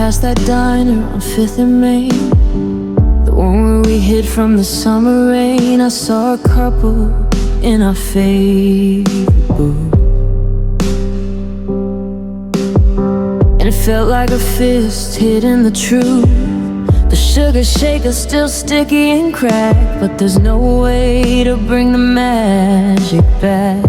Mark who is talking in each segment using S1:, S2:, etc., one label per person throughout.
S1: past that diner on 5th and Main, the one where we hid from the summer rain, I saw a couple in our favorite booth. And it felt like a fist hitting the truth. The sugar shaker's still sticky and cracked, but there's no way to bring the magic back.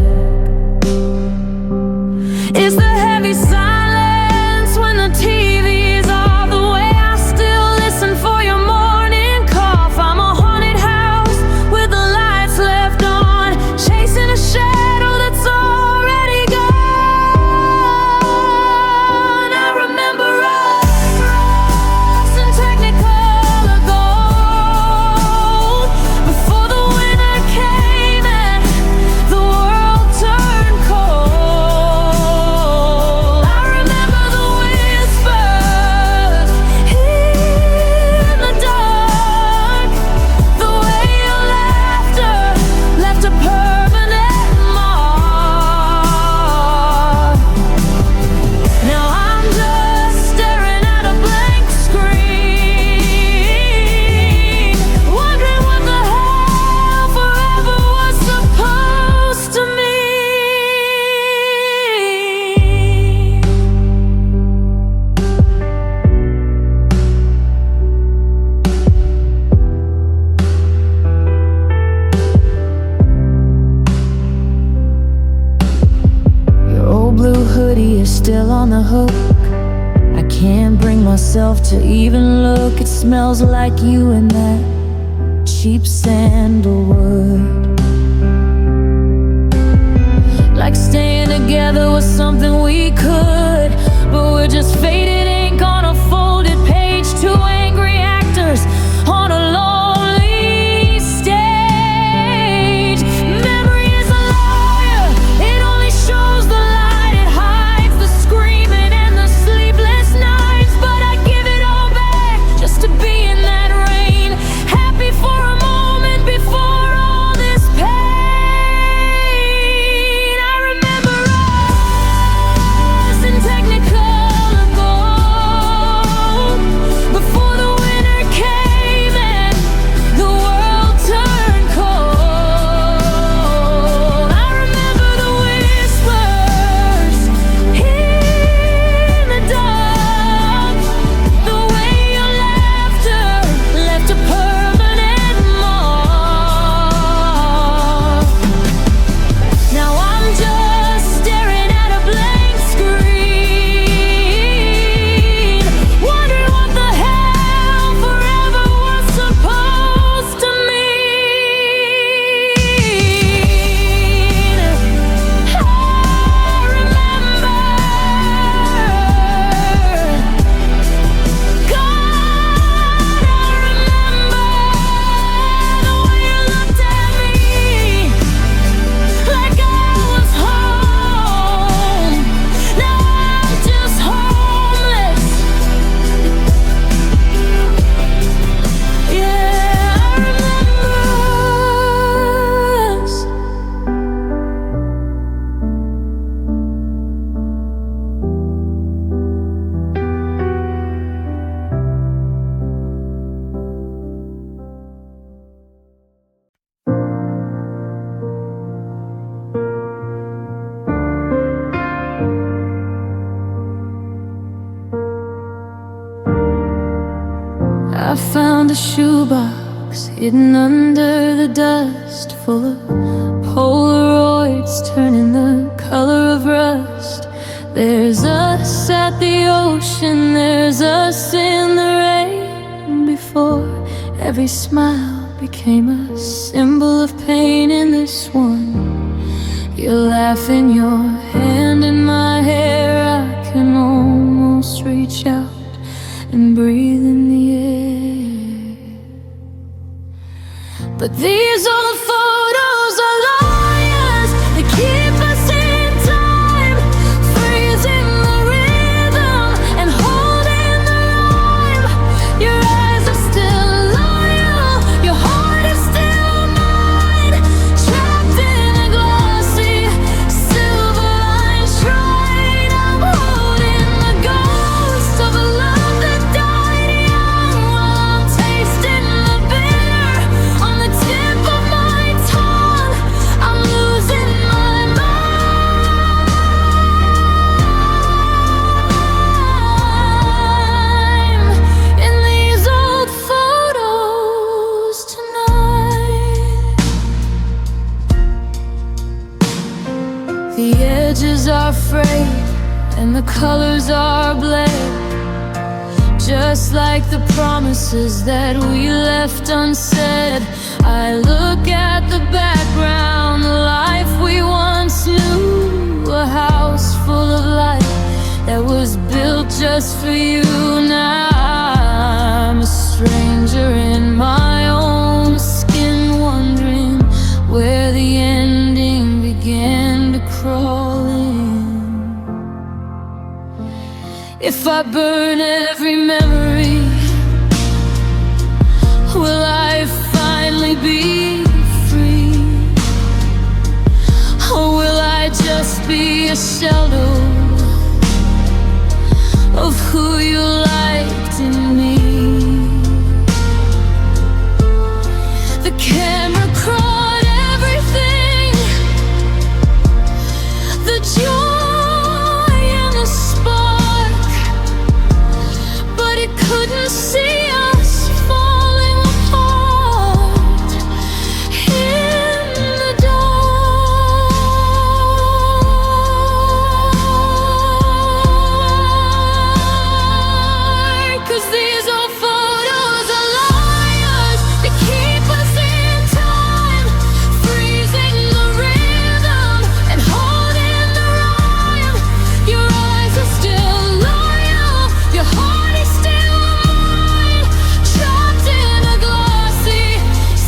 S1: It's the heavy silence when the TV's off, the way I still listen for your morning cough. I'm a haunted house with the lights left on, chasing a shadow that's already gone. I remember us in Technicolor gold, before the winter came and the world turned cold. I remember the whispers in the dark, the way your laughter left a permanent mark. Now I'm just staring at a blank screen, wondering what the hell forever was supposed to mean. Your old blue hoodie is still on the hook. I can't bring myself to even look. It smells like you and that cheap sandalwood. Like staying together was something we could, but we're just faded ink on a folded page, two angry actors on a lonely stage. Memory is a liar, it only shows the light, it hides the screaming and the sleepless nights. But I'd give it all back just to be in that rain, happy for a moment before all this pain. I remember us in Technicolor gold, before the winter came and the world turned cold. I remember the whispers in the dark, the way your laughter left a permanent mark. Now I'm just staring at a blank screen, wondering what the hell forever was supposed to mean. I remember, God, I remember the way you looked at me, like I was home. Now I'm just homeless. Yeah, I remember us. I found a shoebox hidden under the dust, full of Polaroids turning the color of rust. There's us at the ocean, there's us in the rain, before every smile became a symbol of pain. In this one, you're laughing, your hand in my hair, I can almost reach out and breathe in the air. But these old photos are liars, they keep us in time, freezing the rhythm and holding the rhyme. Your eyes are still loyal, your heart is still mine, trapped in a glossy silver line shrine. I'm holding the ghost of a love that just like the promises that we left unsaid. I look at the background, the life we once knew, a house full of light that was built just for you. Now I'm a stranger in my own skin, wondering where the ending began to crawl in. If I burn every memory, will I finally be free? Or will I just be a shadow of who you liked in me? The camera caught everything, the joy and the spark, but it couldn't see us falling apart in the dark. 'Cause these old photos are liars, they keep us in time, freezing the rhythm and holding the rhyme. Your eyes are still loyal, your heart is still mine, trapped in a glossy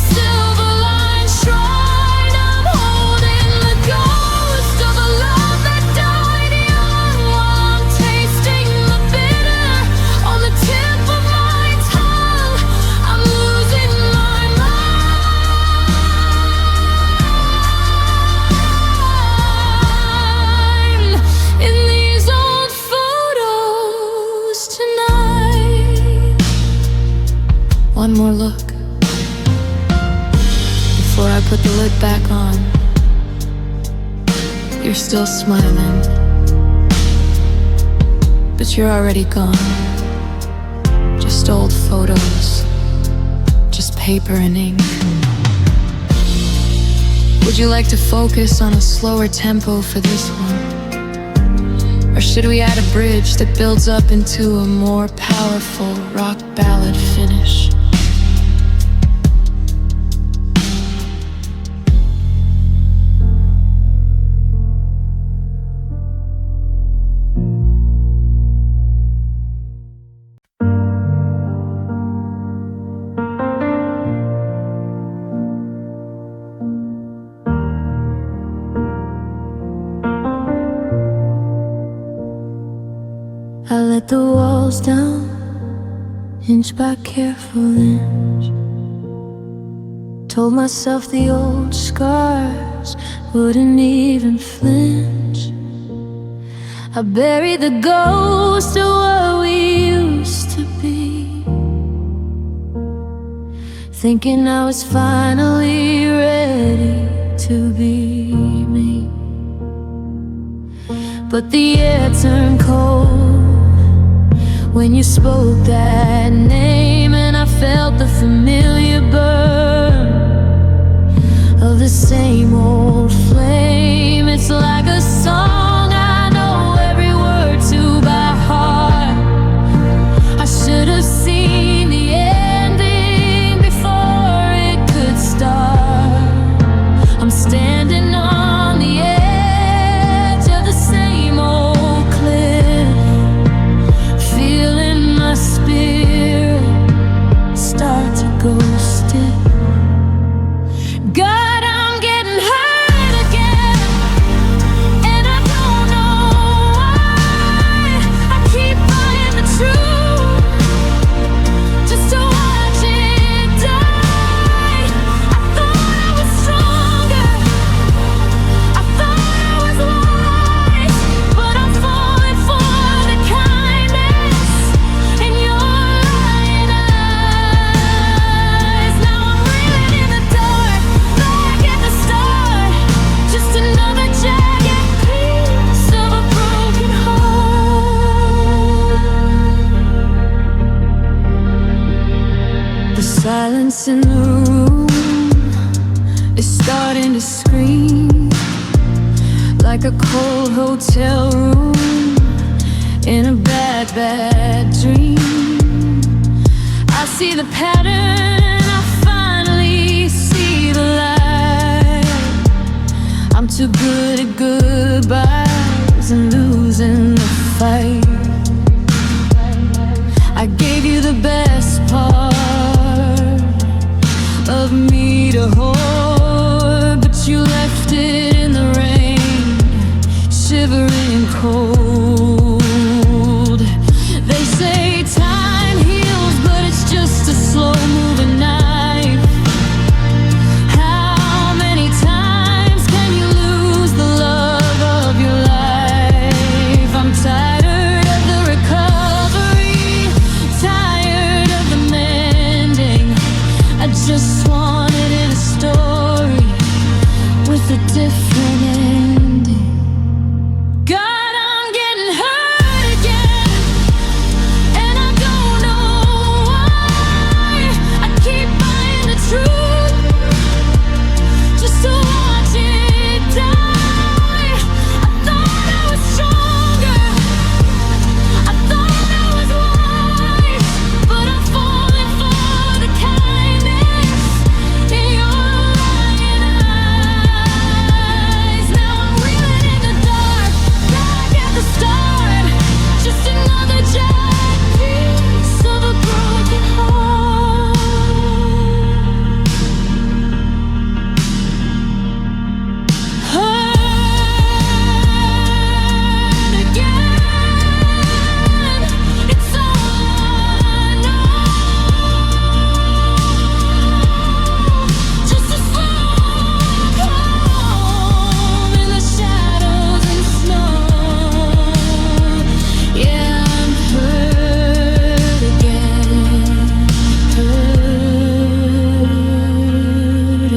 S1: silver line shrine. I'm holding the ghost of a love that died young, while I'm tasting the bitter on the tip of my tongue. I'm losing my mind in these old photos tonight. One more look before I put the lid back on. You're still smiling, but you're already gone. Just old photos, just paper and ink. Would you like to focus on a slower tempo for this one? Or should we add a bridge that builds up into a more powerful rock ballad finish? I let the walls down, inch by careful inch. Told myself the old scars wouldn't even flinch. I buried the ghost of what we used to be, thinking I was finally ready to be me. But the air turned cold when you spoke that name, and I felt the familiar burn of the same old flame. It's like a song I know every word to by heart. I should have seen the ending before it could start. I'm standing on the edge of the same old cliff, feeling my spirit start to go stiff. God, I'm getting hurt again, and I don't know why. I keep finding the truth just to watch it die. I thought I was stronger, I thought I was wise, but I'm falling for the kindness in your lying eyes. Now I'm reeling in the dark, back at the start, just another jagged piece of a broken heart. The silence in the room is starting to scream, like a cold hotel room in a bad, bad dream. see the pattern, I finally see the light. I'm too good at goodbyes and losing the fight. I gave you the best part of me to hold, but you left it in the rain, shivering cold. They say time heals, but it's just a slow-moving knife. How many times can you lose the love of your life? I'm tired of the recovery, tired of the mending. I just want it in a story with a different ending. God, I'm getting hurt again, and I don't know why. I keep buying the truth just to watch it die. I thought I was stronger, I thought I was wise, but I'm falling for the kindness in your lying eyes. Now I'm reeling in the dark, back at the start, just another jagged piece of a broken heart. Hurt again, it's all I know. Just a slow home in the shadows and snow. Yeah, I'm hurt again, hurt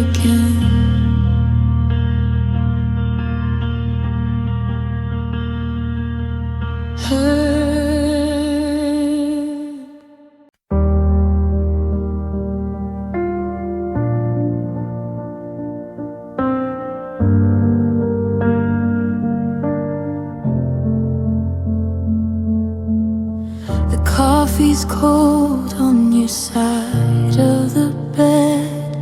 S1: again. Hurt. The coffee's cold on your side of the bed,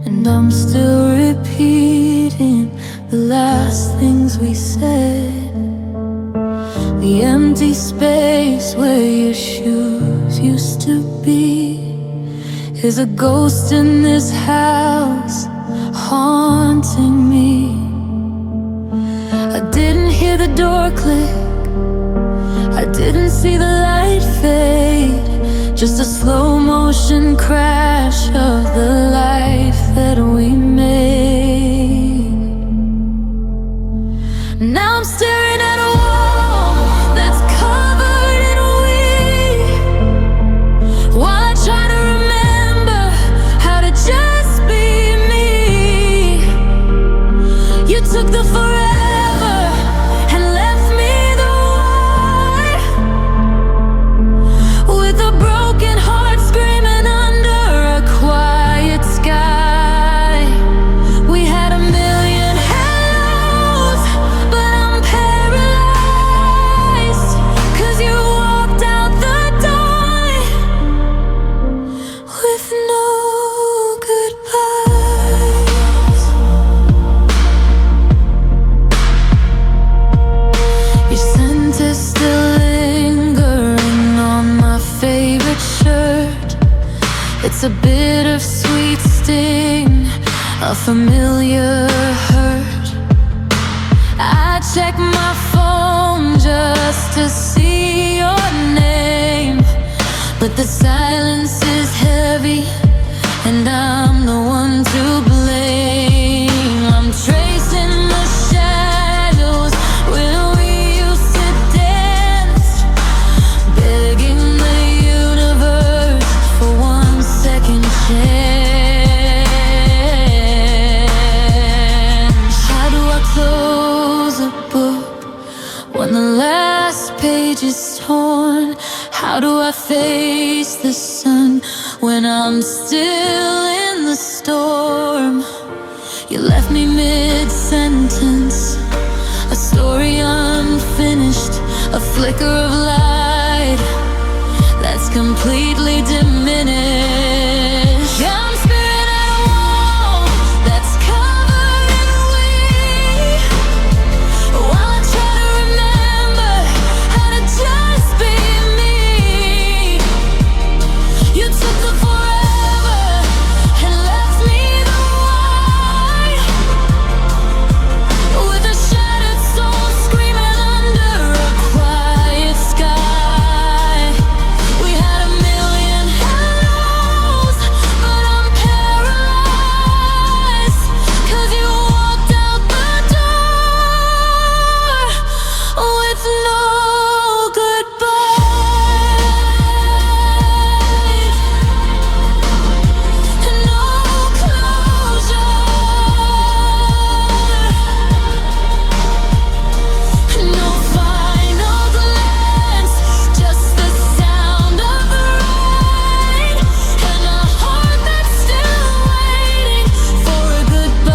S1: and I'm still repeating the last things we said. The empty space where your shoes used to be is a ghost in this house haunting me. I didn't hear the door click, I didn't see the light fade, just a slow motion crash of the life that we made. Now I'm staring at a wall that's covered in weed, while I try to remember how to just be me. You took the forever and left me the why, with a broken heart screaming under a quiet sky. We had a million hellos, but I'm paralyzed, 'cause you walked out the door with no goodbyes. Your scent is still lingering on my favorite shirt. It's a bittersweet sting, a familiar hurt. I check my phone just to see your name, but the silence is heavy, and I'm the one to blame. I'm tracing the shadows where we used to dance, begging the universe for one second chance. How do I close a book when the last page is torn? How do I face the sun when I'm still in the storm? You left me mid-sentence, a story unfinished, a flicker of light that's completely diminish. Yeah, I'm spinning at a wall that's covered in weed, while I try to remember how to just be me. You took the forever and left me the why, with a shattered soul screaming under a quiet sky. We had a million hellos, but I'm paralyzed, 'cause you walked out the door with no goodbyes, no closure, no final glance, just the sound of the rain, and a heart that's still waiting for a goodbye.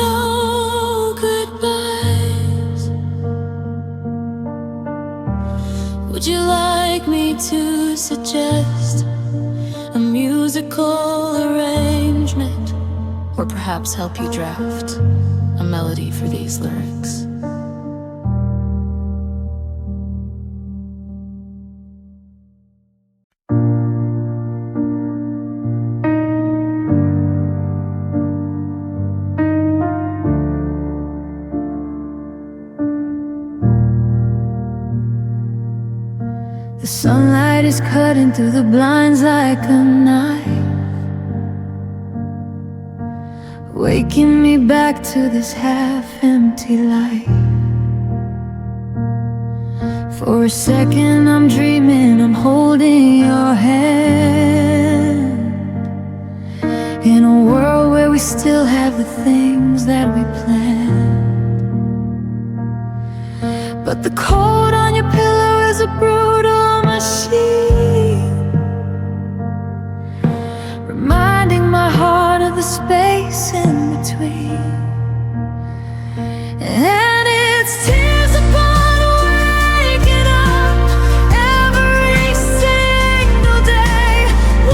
S1: No goodbyes. Would you like me to suggest a musical arrangement, or perhaps help you draft a melody for these lyrics? The sunlight is cutting through the blinds like a knife, waking me back to this half-empty life. For a second I'm dreaming, I'm holding your hand, in a world where we still have the things that we planned. But the cold on your pillow is a brutal machine, reminding my heart of the space in between. And it's tears upon waking up every single day,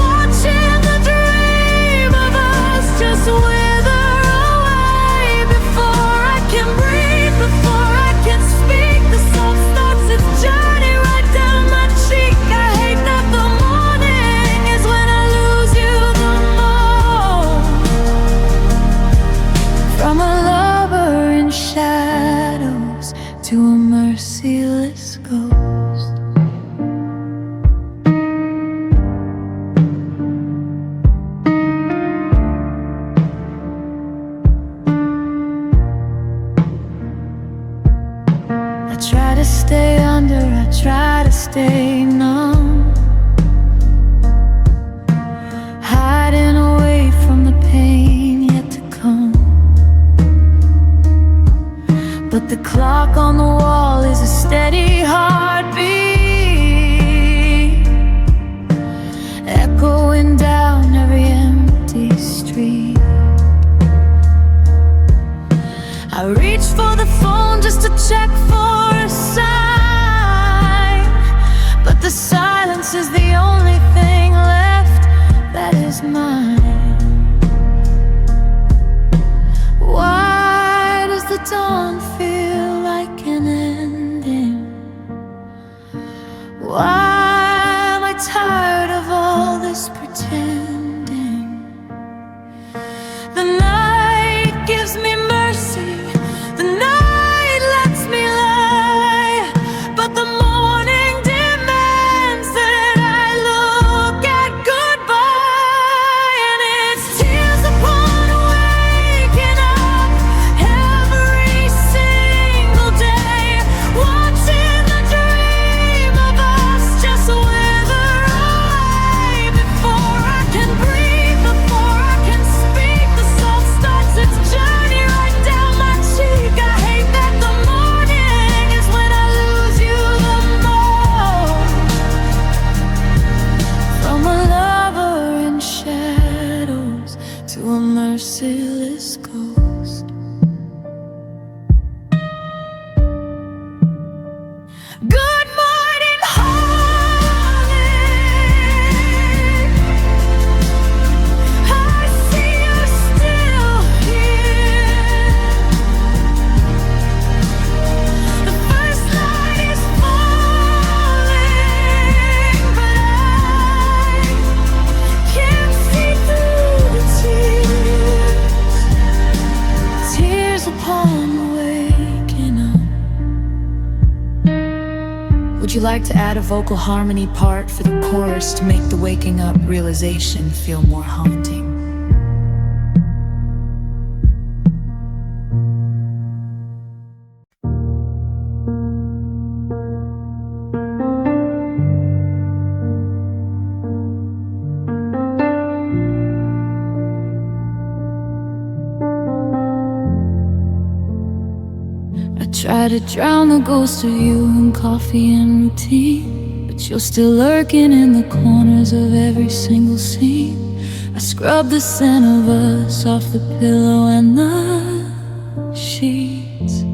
S1: watching the dream of us just wither away. Before I can breathe, before I can speak, the song starts its journey right down my cheek. I hate that the morning is when I lose you the most. From a lover in shadows to a merciless ghost. I try to stay under, I try to stay numb, hiding away from the pain yet to come. But the clock on the wall is a steady heartbeat, echoing down every empty street. I reach for the phone just to check for a sign, but the silence is the only thing left that is mine. Why does the dawn feel like an ending? Why am I tired of all this pretending? The night gives me mercy, the night lets me lie, but the morning demands that I look at goodbye. And it's tears upon waking up every single
S2: Would you like to add a vocal harmony part for the chorus to make the waking up realization feel more haunting?
S1: Try to drown the ghost of you in coffee and routine, but you're still lurking in the corners of every single scene. I scrub the scent of us off the pillow and the sheets,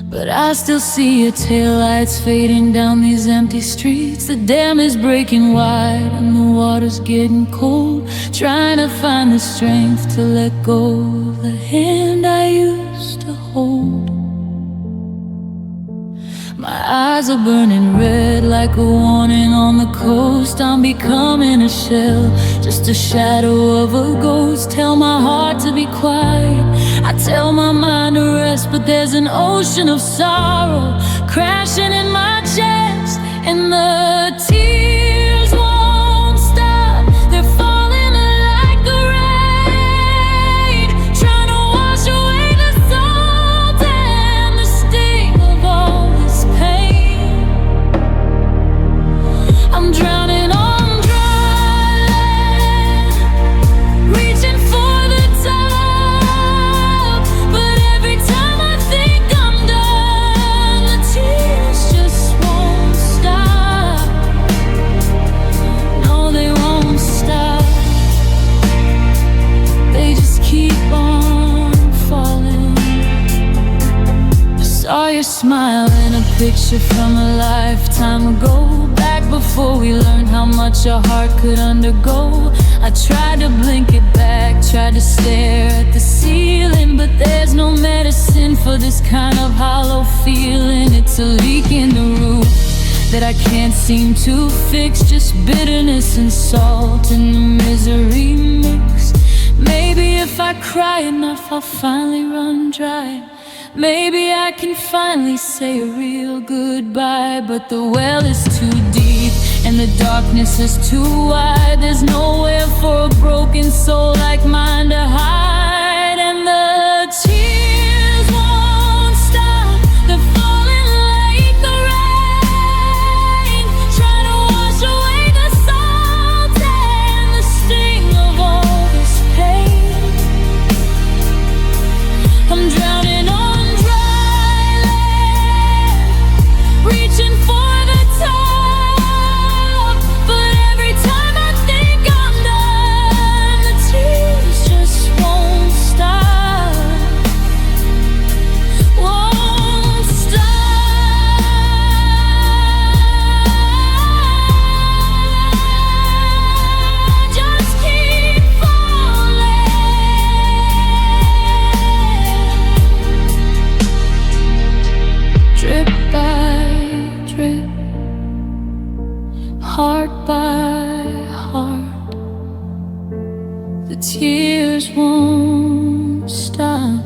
S1: but I still see your taillights fading down these empty streets. The dam is breaking wide and the water's getting cold, trying to find the strength to let go of the hand I used to hold. My eyes are burning red like a warning on the coast. I'm becoming a shell, just a shadow of a ghost. Tell my heart to be quiet, I tell my mind to rest, but there's an ocean of sorrow crashing in my chest, and the tears won't stop. They're falling like the rain, trying to wash away the salt and the sting of all this pain. I'm drowning on dry land, reaching for the top, but every time I think I'm done, the tears just won't stop. No, they won't stop. They just keep on falling. I saw your smile in a picture from a lifetime ago, back before we learned how much a heart could undergo. I tried to blink it back, tried to stare at the ceiling, but there's no medicine for this kind of hollow feeling. It's a leak in the roof that I can't seem to fix, just bitterness and salt and the misery mix. Maybe if I cry enough I'll finally run dry. Maybe I can finally say a real goodbye, but the well is too deep and the darkness is too wide. There's nowhere for a broken soul like mine to hide, and the tears won't stop. They're falling like the rain, trying to wash away the salt and the sting of all this pain. I'm drowning on dry land, reaching for the top, but every time I think I'm done, the tears just won't stop. Won't stop. Just keep falling. Drip by drip, heart by heart, the tears won't stop.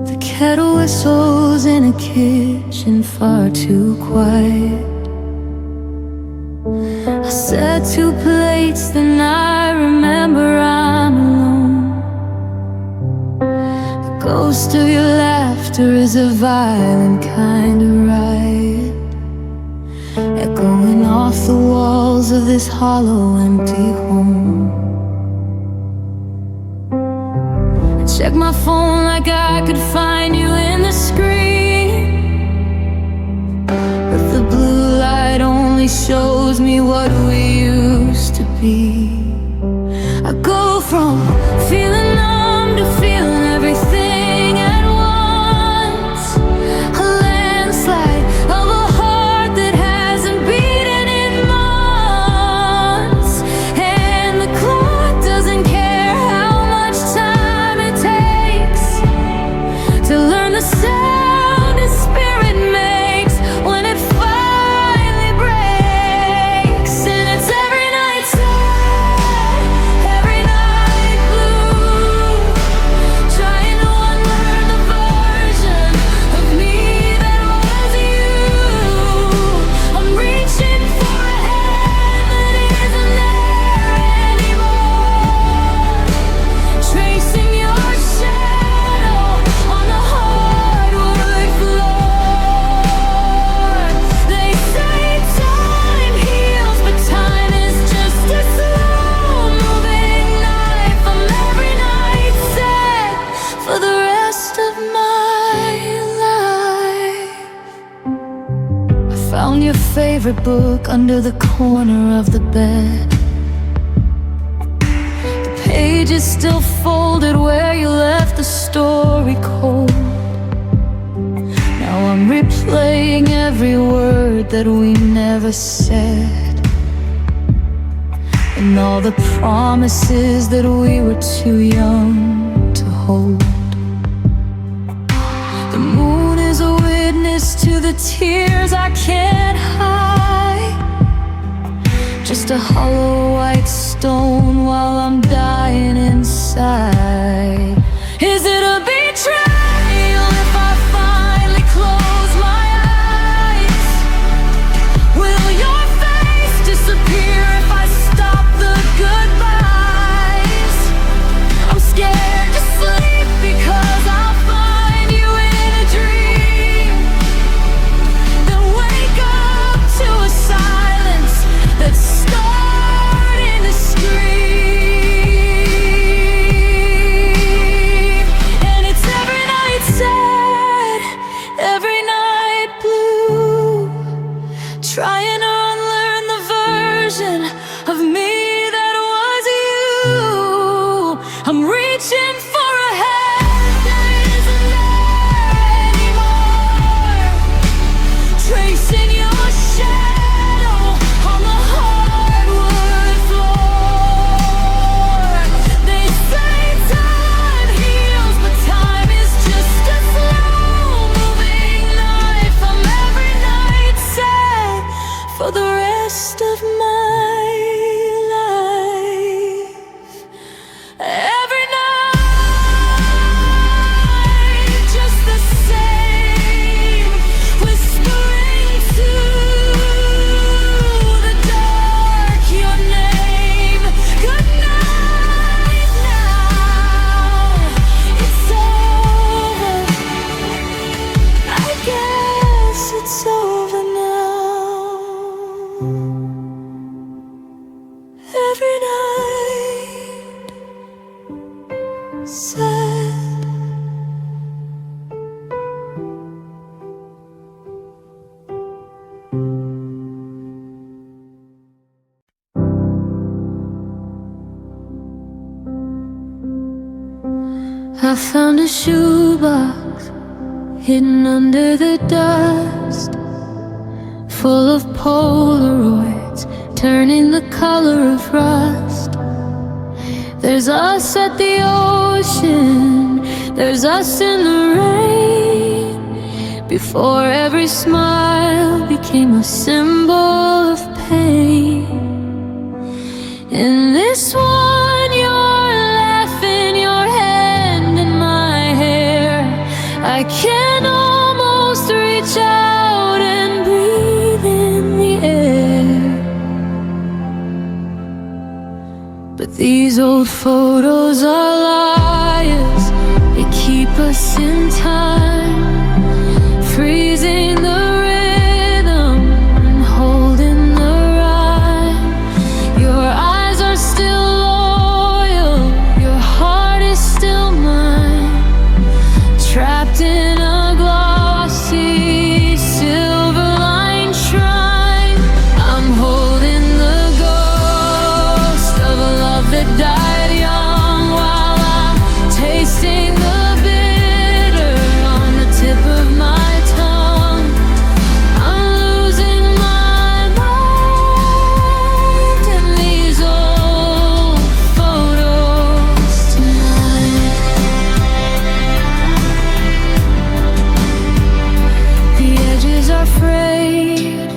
S1: The kettle whistles in a kitchen far too quiet. I set 2 plates, then I remember I'm alone. The ghost of your laughter is a violent kind of riot, echoing off the walls of this hollow, empty home. Check my phone like I could find you in the screen, but the blue light only shows me what we used to be. I go from feeling numb to feeling everything at once, a landslide of a heart that hasn't beaten in months. Found your favorite book under the corner of the bed. The page is still folded where you left the story cold. Now I'm replaying every word that we never said, and all the promises that we were too young to hold. The moon is a witness to the tears I can't hide, just a hollow white stone while I'm dying inside. Is it a betrayal if I finally close my eyes? Will your face disappear if I stop the goodbyes? I'm scared to sleep because I'll find you in a dream, then wake up to a silence that's starting to scream. And it's every night sad, every night blue, trying to unlearn the version of me that was you. I'm reaching for a hand that isn't there anymore, tracing your shadow on the hardwood floor. They say time heals, but time is just a slow-moving knife. I'm every night sad for the rest of my life. Every night, just the same, whispering to the dark your name. Good night now, it's over. I guess it's over now. Every night, sad. I found a shoebox hidden under the dust, full of Polaroids turning the color of rust. There's us at the ocean, there's us in the rain, before every smile became a symbol of pain. In this one you're laughing, your hand in my hair. I can almost reach out and breathe in the air. But these old photos are liars, they keep us in time, freezing the rhythm and holding the rhyme. Your eyes are still loyal, your heart is still mine, trapped in a glossy silver-lined shrine. I'm holding the ghost of a love that died young, while I'm tasting the bitter on the tip of my tongue. I'm losing my mind in these old photos tonight. The edges are frayed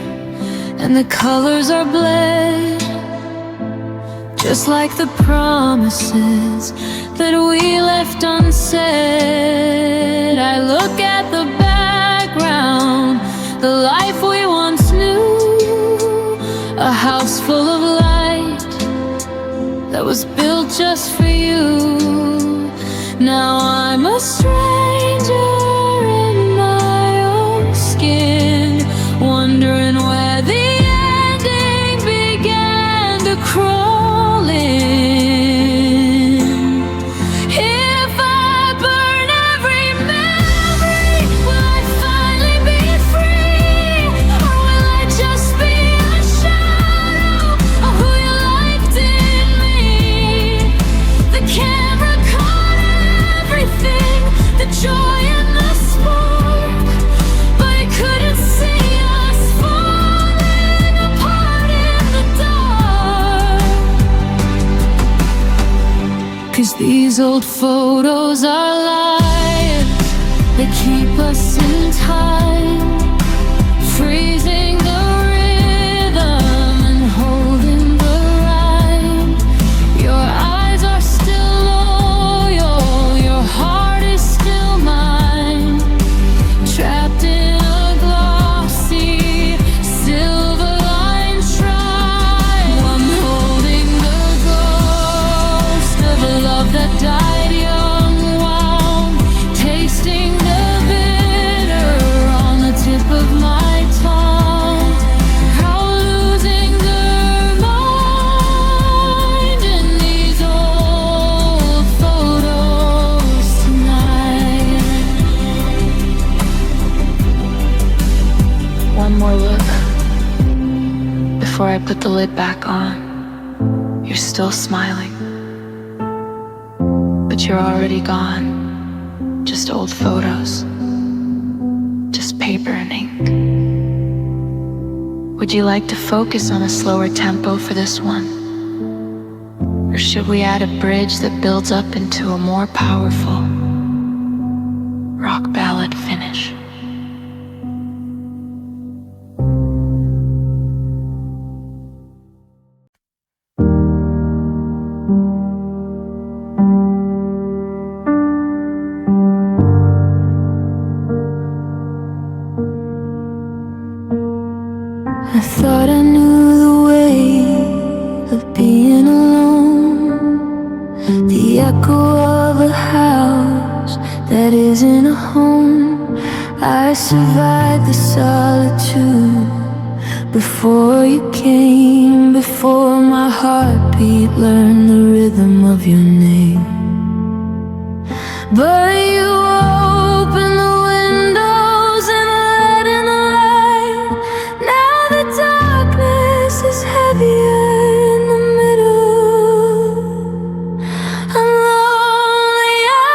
S1: and the colors are bled, just like the promises that we left unsaid. I look at the background, the life we once knew, a house full of light that was built just for you. Now I'm a stranger in my own skin, wondering where the ending began to crawl in. If I burn every memory, will I finally be free? Or will These old photos are liars, they keep us in time, freezing the rhythm and holding the rhyme. Your eyes are still loyal, your heart is still mine, trapped in a glossy silver line shrine. I'm holding the ghost of a love that died young, wound, tasting the bitter on the tip of my tongue. How losing their mind in these old photos tonight.
S2: One more look before I put the lid back on. You're still smiling, but you're already gone. Just old photos, just paper and ink. Would you like to focus on a slower tempo for this one? Or should we add a bridge that builds up into a more powerful rock ballad finish?
S1: I thought I knew the way of being alone, the echo of a house that isn't a home. I survived the solitude before you came, before my heartbeat learned the rhythm of your name. But you opened the windows and let in the light. Now the darkness is heavier in the middle. I'm lonelier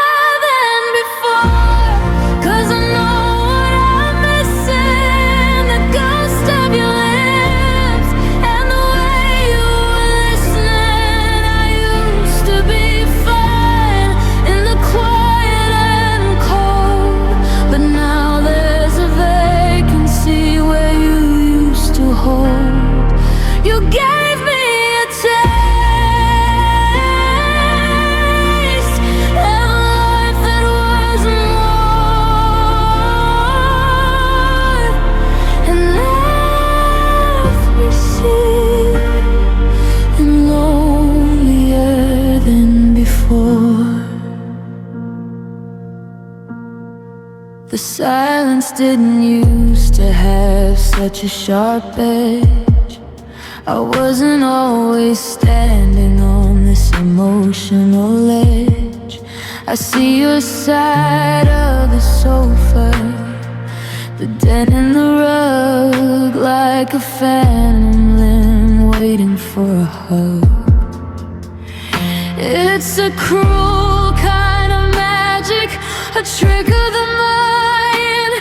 S1: than before, 'cause I know what I'm missing. The ghost of your lips and the way you were listening. I used to be fine in the quiet and cold, but now there's a vacancy where you used to hold. You gave me a taste of life that was more, and left me sick and lonelier than before. The silence didn't used to have such a sharp edge. I wasn't always standing on this emotional ledge. I see your side of the sofa, the dent in the rug, like a phantom limb waiting for a hug. It's a cruel kind of magic, a trick of the mind,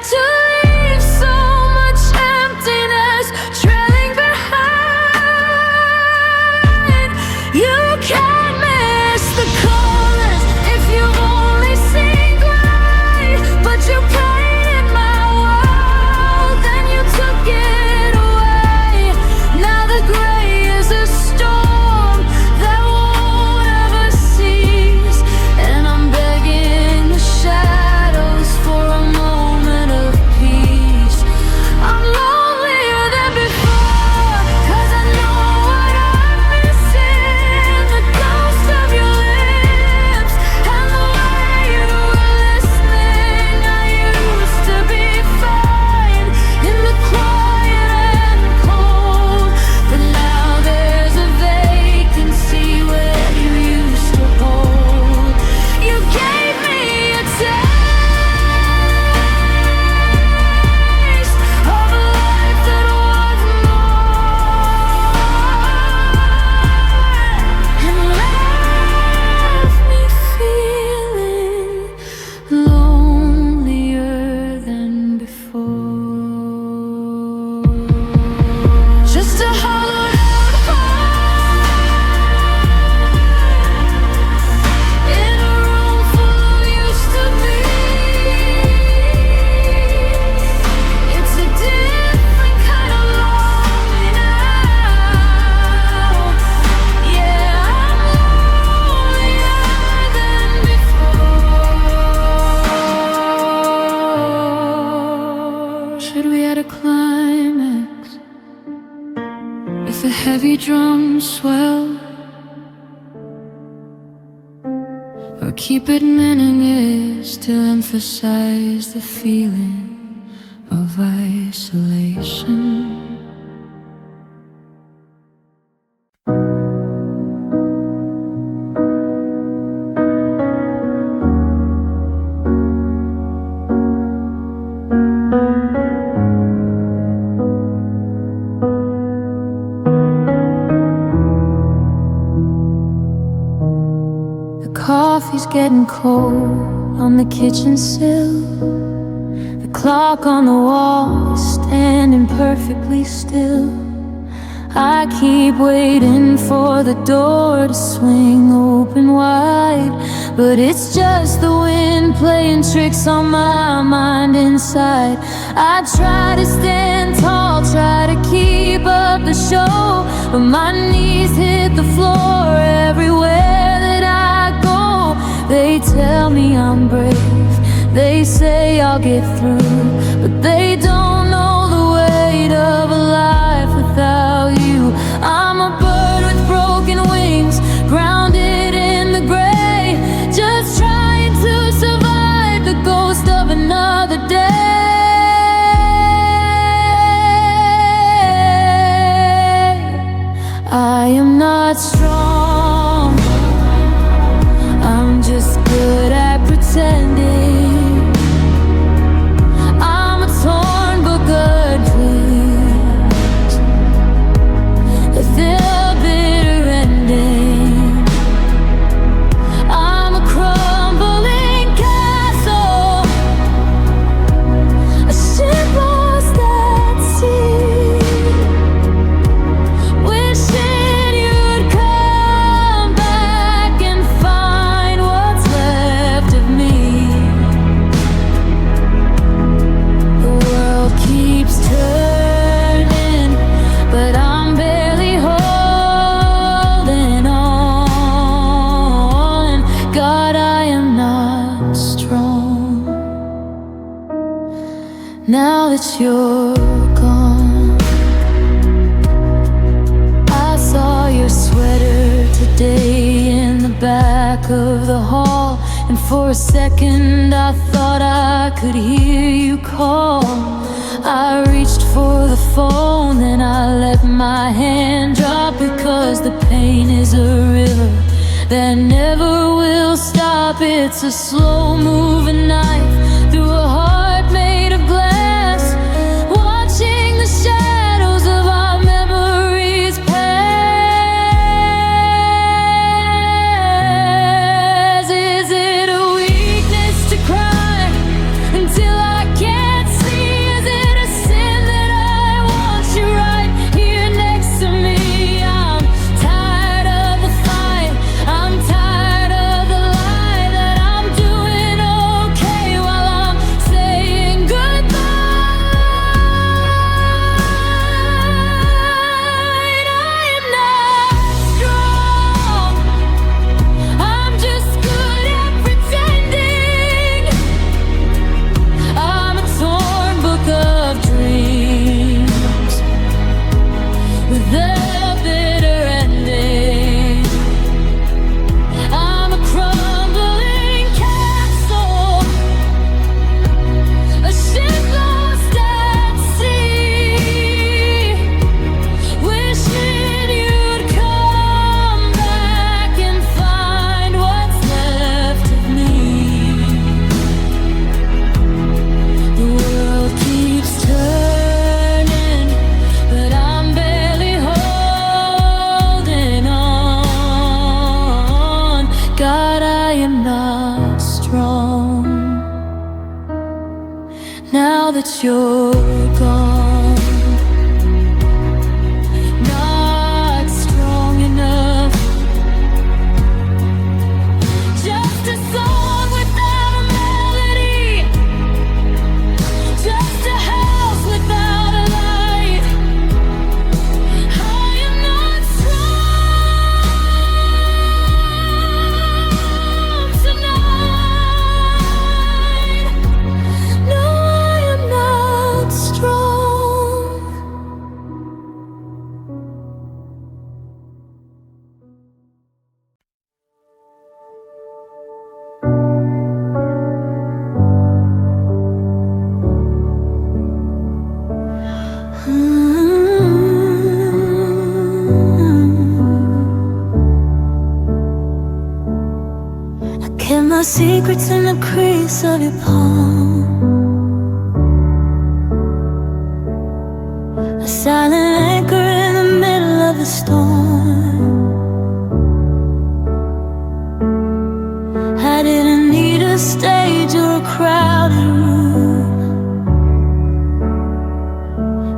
S1: to leave so much emptiness trailing behind. You can't miss the chorus if you've only seen gray, but you painted my world, then you took it away. Now the gray is a storm that won't ever cease, and I'm begging the shadow the heavy drums swell, or keep admonishing to emphasize the feeling of isolation. Coffee's getting cold on the kitchen sill. The clock on the wall is standing perfectly still. I keep waiting for the door to swing open wide, but it's just the wind playing tricks on my mind inside. I try to stand tall, try to keep up the show, but my knees hit the floor everywhere that I go. They tell me I'm brave, they say I'll get through, but they don't know the weight of a life without you. I'm a bird with broken wings, grounded in the gray, just trying to survive the ghost of another day. I am not strong, I'm just good at pretending. I'm a torn but good please, with a bitter ending. I'm a crumbling castle, a ship lost at sea, wishing you'd come back and find what's left of me. The world keeps turning, but I'm barely holding on. God, I am not strong. Now that you're gone, I saw your sweater today in the back of the hall, and for a second I thought I could hear you call. I reached for the phone, then I let my hand drop, because the pain is a river that never will stop. It's a slow-moving knife through a heart made of glass, watching the shadows of our memories pass. Is it a weakness to cry until I can't see? Is it a sin that I want you right here next to me? I'm tired of the fight, I'm tired of the lie that I'm doing okay my secrets in the crease of your palm. A silent anchor in the middle of the storm. I didn't need a stage or a crowded room,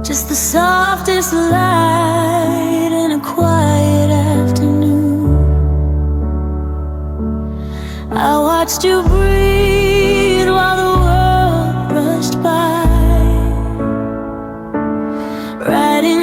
S1: just the softest light in a quiet afternoon. I watched you breathe while the world rushed by, writing